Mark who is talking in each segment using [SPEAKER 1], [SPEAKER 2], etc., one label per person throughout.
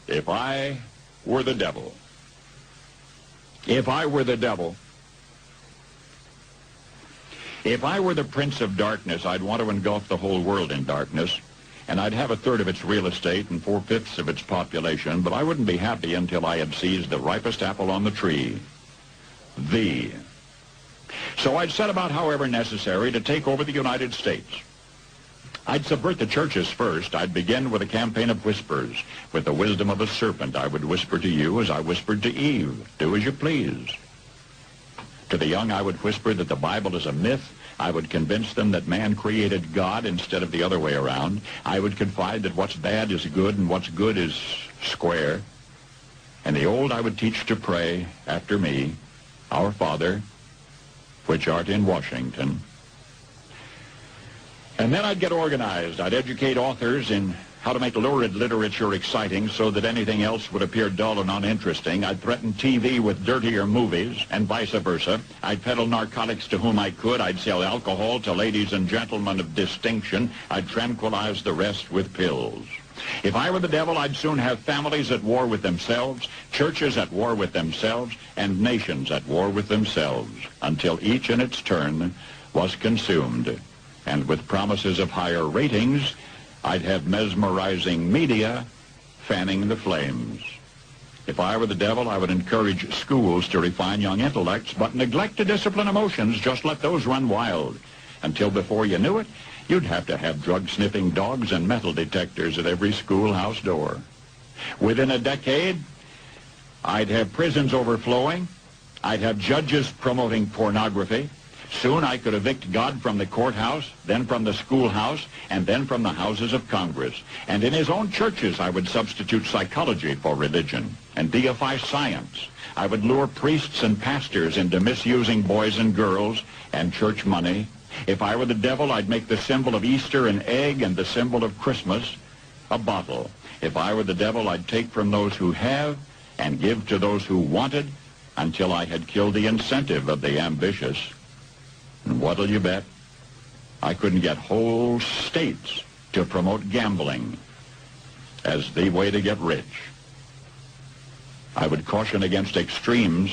[SPEAKER 1] If I were the devil. If I were the devil. If I were the prince of darkness, I'd want to engulf the whole world in darkness, and I'd have a third of its real estate and 4/5 of its population, but I wouldn't be happy until I had seized the ripest apple on the tree. Thee. So I'd set about, however necessary, to take over the United States. I'd subvert the churches first. I'd begin with a campaign of whispers. With the wisdom of a serpent, I would whisper to you as I whispered to Eve, do as you please. To the young, I would whisper that the Bible is a myth. I would convince them that man created God instead of the other way around. I would confide that what's bad is good and what's good is square. And the old I would teach to pray after me, Our Father, which art in Washington. And then I'd get organized. I'd educate authors in how to make lurid literature exciting so that anything else would appear dull and uninteresting. I'd threaten TV with dirtier movies and vice versa. I'd peddle narcotics to whom I could. I'd sell alcohol to ladies and gentlemen of distinction. I'd tranquilize the rest with pills. If I were the devil, I'd soon have families at war with themselves, churches at war with themselves, and nations at war with themselves, until each in its turn was consumed. And with promises of higher ratings, I'd have mesmerizing media fanning the flames. If I were the devil, I would encourage schools to refine young intellects, but neglect to discipline emotions. Just let those run wild. Until before you knew it, you'd have to have drug-sniffing dogs and metal detectors at every schoolhouse door. Within a decade, I'd have prisons overflowing. I'd have judges promoting pornography. Soon I could evict God from the courthouse, then from the schoolhouse, and then from the houses of Congress. And in his own churches, I would substitute psychology for religion and deify science. I would lure priests and pastors into misusing boys and girls and church money. If I were the devil, I'd make the symbol of Easter an egg and the symbol of Christmas a bottle. If I were the devil, I'd take from those who have and give to those who wanted until I had killed the incentive of the ambitious. And what'll you bet? I couldn't get whole states to promote gambling as the way to get rich. I would caution against extremes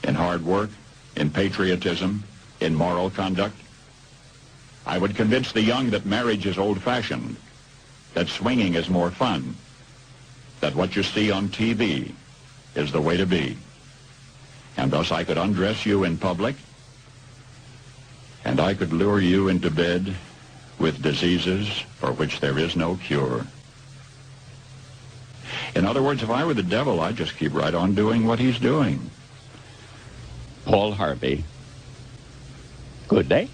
[SPEAKER 1] in hard work, in patriotism, in moral conduct. I would convince the young that marriage is old-fashioned, that swinging is more fun, that what you see on TV is the way to be. And thus I could undress you in public, and I could lure you into bed with diseases for which there is no cure. In other words, if I were the devil, I'd just keep right on doing what he's doing. Paul Harvey. Good day.